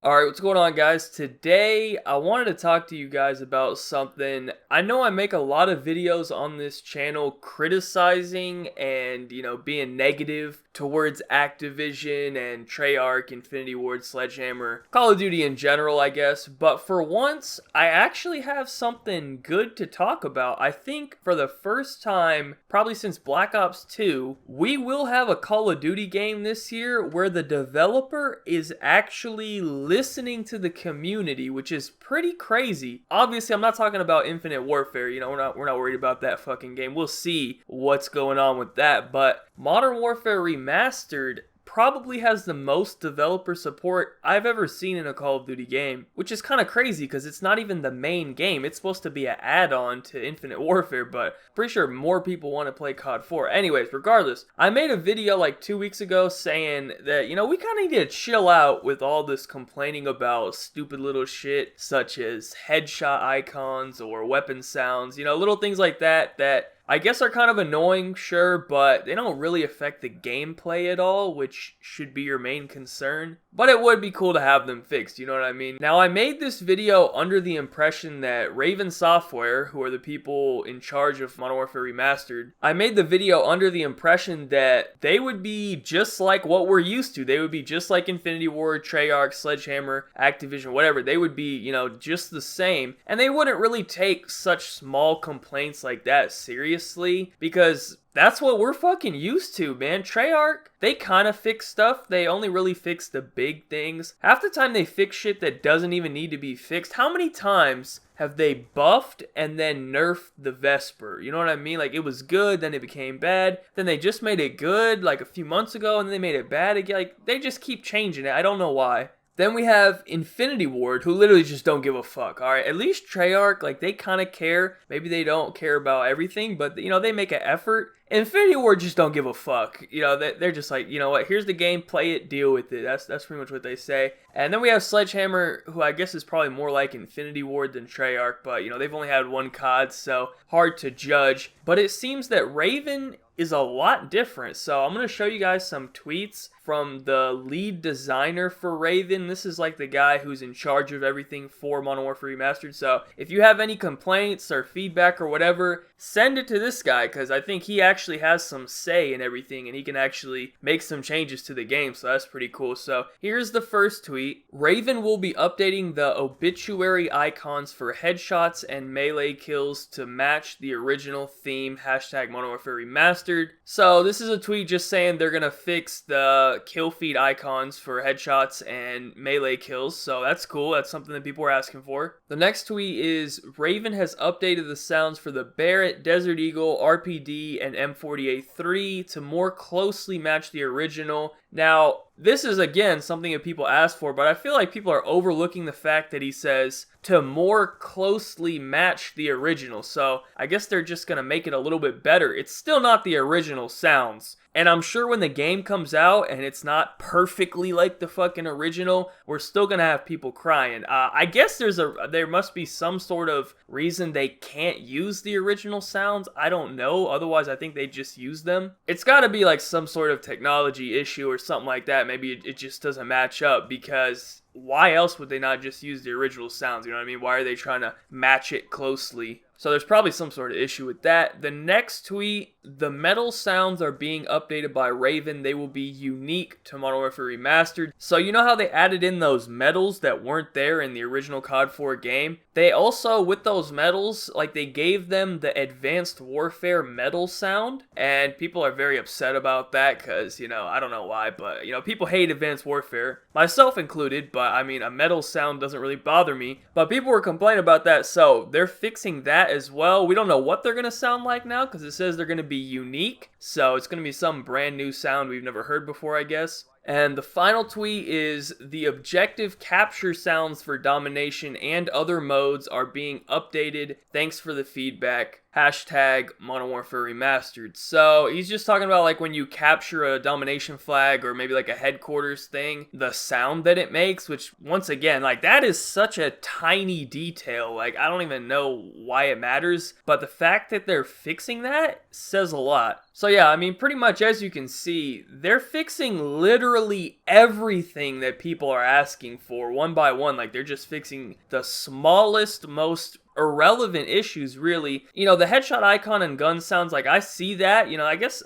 Alright, what's going on, guys? Today, I wanted to talk to you guys about something. I know I make a lot of videos on this channel criticizing and, being negative towards Activision and Treyarch, Infinity Ward, Sledgehammer, Call of Duty in general, I guess. But for once, I actually have something good to talk about. I think for the first time, probably since Black Ops 2, we will have a Call of Duty game this year where the developer is actually listening to the community, which is pretty crazy. Obviously, I'm not talking about Infinite Warfare. We're not worried about that fucking game. We'll see what's going on with that. But Modern Warfare Remastered probably has the most developer support I've ever seen in a Call of Duty game, which is kind of crazy because it's not even the main game. It's supposed to be an add-on to Infinite Warfare, but pretty sure more people want to play COD 4. Anyways, regardless, I made a video like 2 weeks ago saying that, we kind of need to chill out with all this complaining about stupid little shit such as headshot icons or weapon sounds, little things like that I guess are kind of annoying, sure, but they don't really affect the gameplay at all, which should be your main concern. But it would be cool to have them fixed, you know what I mean? Now, I made this video under the impression that Raven Software, who are the people in charge of Modern Warfare Remastered, I made the video under the impression that they would be just like what we're used to. They would be just like Infinity Ward, Treyarch, Sledgehammer, Activision, whatever. They would be, just the same. And they wouldn't really take such small complaints like that seriously, because that's what we're fucking used to, man. Treyarch, they kind of fix stuff. They only really fix the big things. Half the time they fix shit that doesn't even need to be fixed. How many times have they buffed and then nerfed the Vesper? You know what I mean? Like, it was good, then it became bad. Then they just made it good like a few months ago, and then they made it bad again. Like, they just keep changing it. I don't know why. Then we have Infinity Ward, who literally just don't give a fuck, alright? At least Treyarch, like, they kind of care. Maybe they don't care about everything, but, they make an effort. Infinity Ward just don't give a fuck. They're just like, you know what, here's the game, play it, deal with it. That's pretty much what they say. And then we have Sledgehammer, who I guess is probably more like Infinity Ward than Treyarch, but, they've only had one COD, so hard to judge. But it seems that Raven is a lot different. So I'm going to show you guys some tweets from the lead designer for Raven. This is like the guy who's in charge of everything for Modern Warfare Remastered. So if you have any complaints or feedback or whatever, send it to this guy, because I think he actually has some say in everything and he can actually make some changes to the game. So that's pretty cool. So here's the first tweet. Raven will be updating the obituary icons for headshots and melee kills to match the original theme, hashtag Modern Warfare Remastered. So this is a tweet just saying they're going to fix the kill feed icons for headshots and melee kills. So that's cool. That's something that people are asking for. The next tweet is Raven has updated the sounds for the Barrett, Desert Eagle, RPD, and M48-3 to more closely match the original. Now, this is, again, something that people ask for, but I feel like people are overlooking the fact that he says to more closely match the original. So I guess they're just going to make it a little bit better. It's still not the original sounds. And I'm sure when the game comes out and it's not perfectly like the fucking original, we're still gonna have people crying. I guess there must be some sort of reason they can't use the original sounds. I don't know. Otherwise, I think they just use them. It's gotta be like some sort of technology issue or something like that. Maybe it just doesn't match up, because why else would they not just use the original sounds? You know what I mean? Why are they trying to match it closely? So there's probably some sort of issue with that. The next tweet, the metal sounds are being updated by Raven. They will be unique to Modern Warfare Remastered. So you know how they added in those medals that weren't there in the original COD 4 game? They also, with those medals, like, they gave them the Advanced Warfare medal sound. And people are very upset about that because, I don't know why, but, people hate Advanced Warfare. Myself included, but, I mean, a medal sound doesn't really bother me. But people were complaining about that, so they're fixing that as well. We don't know what they're going to sound like now, because it says they're going to be unique. So it's going to be some brand new sound we've never heard before, I guess. And the final tweet is the objective capture sounds for domination and other modes are being updated. Thanks for the feedback. Hashtag Modern Warfare Remastered. So he's just talking about like when you capture a domination flag or maybe like a headquarters thing, the sound that it makes, which once again, like that is such a tiny detail. Like I don't even know why it matters, but the fact that they're fixing that says a lot. So yeah, I mean pretty much as you can see, they're fixing literally literally everything that people are asking for one by one. Like, they're just fixing the smallest, most irrelevant issues, really. You know, the headshot icon and gun sounds, like, I see that. You know, I guess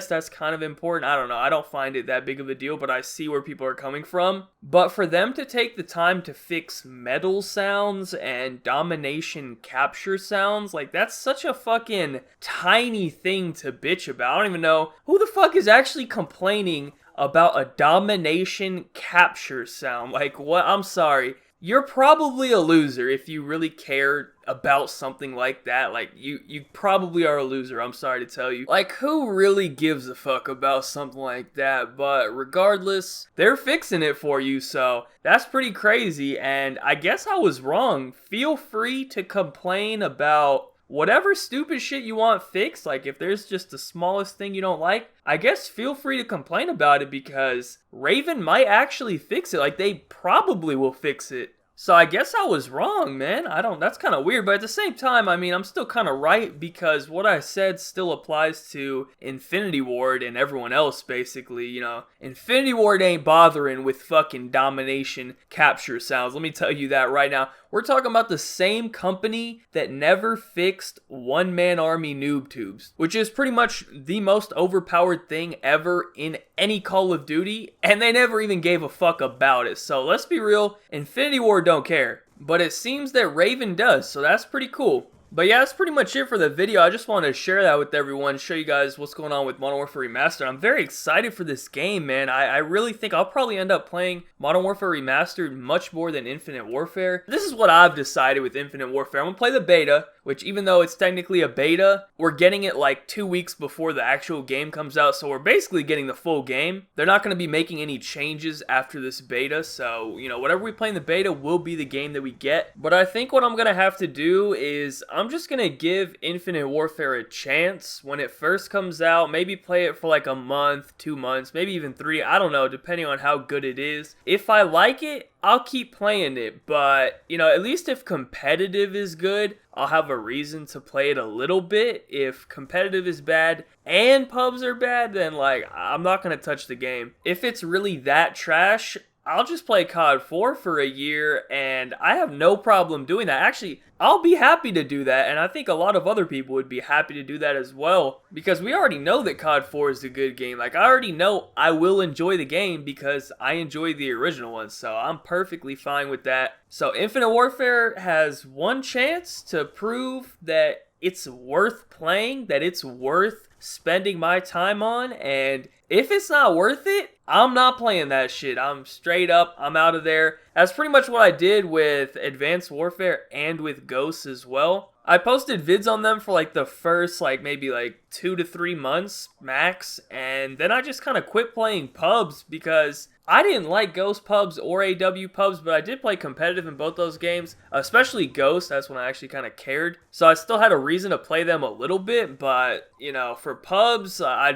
that's kind of important. I don't know. I don't find it that big of a deal, but I see where people are coming from. But for them to take the time to fix metal sounds and domination capture sounds, like, that's such a fucking tiny thing to bitch about. I don't even know who the fuck is actually complaining about a domination capture sound. Like, what? I'm sorry. You're probably a loser if you really care about something like that. Like, you probably are a loser, I'm sorry to tell you. Like, who really gives a fuck about something like that? But regardless, they're fixing it for you, so that's pretty crazy. And I guess I was wrong. Feel free to complain about whatever stupid shit you want fixed. Like, if there's just the smallest thing you don't like, I guess feel free to complain about it, because Raven might actually fix it. Like, they probably will fix it. So I guess I was wrong, man. That's kind of weird, but at the same time, I mean, I'm still kind of right, because what I said still applies to Infinity Ward and everyone else, basically. You know, Infinity Ward ain't bothering with fucking domination capture sounds. Let me tell you that right now. We're talking about the same company that never fixed one-man army noob tubes, which is pretty much the most overpowered thing ever in any Call of Duty, and they never even gave a fuck about it. So let's be real, Infinity Ward don't care, but it seems that Raven does, so that's pretty cool. But yeah, that's pretty much it for the video. I just wanted to share that with everyone, show you guys what's going on with Modern Warfare Remastered. I'm very excited for this game, man. I really think I'll probably end up playing Modern Warfare Remastered much more than Infinite Warfare. This is what I've decided with Infinite Warfare. I'm going to play the beta, which, even though it's technically a beta, we're getting it like 2 weeks before the actual game comes out, so we're basically getting the full game. They're not going to be making any changes after this beta, so, you know, whatever we play in the beta will be the game that we get. But I think what I'm going to have to do is I'm just going to give Infinite Warfare a chance when it first comes out. Maybe play it for like a month, 2 months, maybe even 3. I don't know, depending on how good it is. If I like it, I'll keep playing it, but, you know, at least if competitive is good, I'll have a reason to play it a little bit. If competitive is bad and pubs are bad, then, like, I'm not going to touch the game. If it's really that trash, I'll just play COD 4 for a year, and I have no problem doing that. Actually, I'll be happy to do that, and I think a lot of other people would be happy to do that as well, because we already know that COD 4 is a good game. Like, I already know I will enjoy the game because I enjoy the original one, so I'm perfectly fine with that. So Infinite Warfare has one chance to prove that it's worth playing, that it's worth spending my time on, and if it's not worth it, I'm not playing that shit. I'm straight up, I'm out of there. That's pretty much what I did with Advanced Warfare and with Ghosts as well. I posted vids on them for like the first maybe 2 to 3 months max, and then I just kind of quit playing pubs because I didn't like Ghost pubs or AW pubs, but I did play competitive in both those games, especially Ghost. That's when I actually kind of cared. So I still had a reason to play them a little bit, but, you know, for pubs, I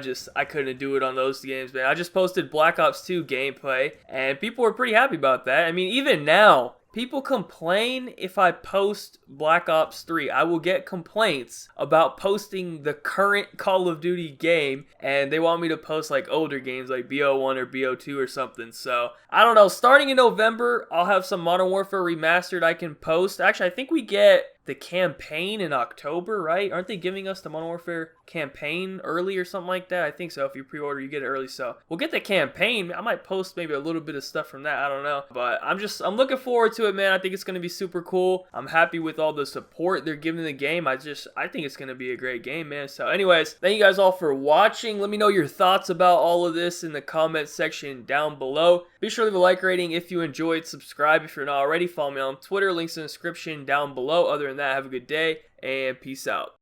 couldn't do it on those games, man. I just posted Black Ops 2 gameplay, and people were pretty happy about that. I mean, even now, people complain if I post Black Ops 3. I will get complaints about posting the current Call of Duty game, and they want me to post like older games like BO1 or BO2 or something. So, I don't know. Starting in November, I'll have some Modern Warfare Remastered I can post. Actually, I think we get the campaign in October, right? Aren't they giving us the Modern Warfare campaign early or something like that? I think so. If you pre-order, you get it early. So we'll get the campaign. I might post maybe a little bit of stuff from that. I don't know. But I'm looking forward to it, man. I think it's going to be super cool. I'm happy with all the support they're giving the game. I think it's going to be a great game, man. So anyways, thank you guys all for watching. Let me know your thoughts about all of this in the comment section down below. Be sure to leave a like rating if you enjoyed. Subscribe if you're not already. Follow me on Twitter. Links in the description down below. Other than that, have a good day and peace out.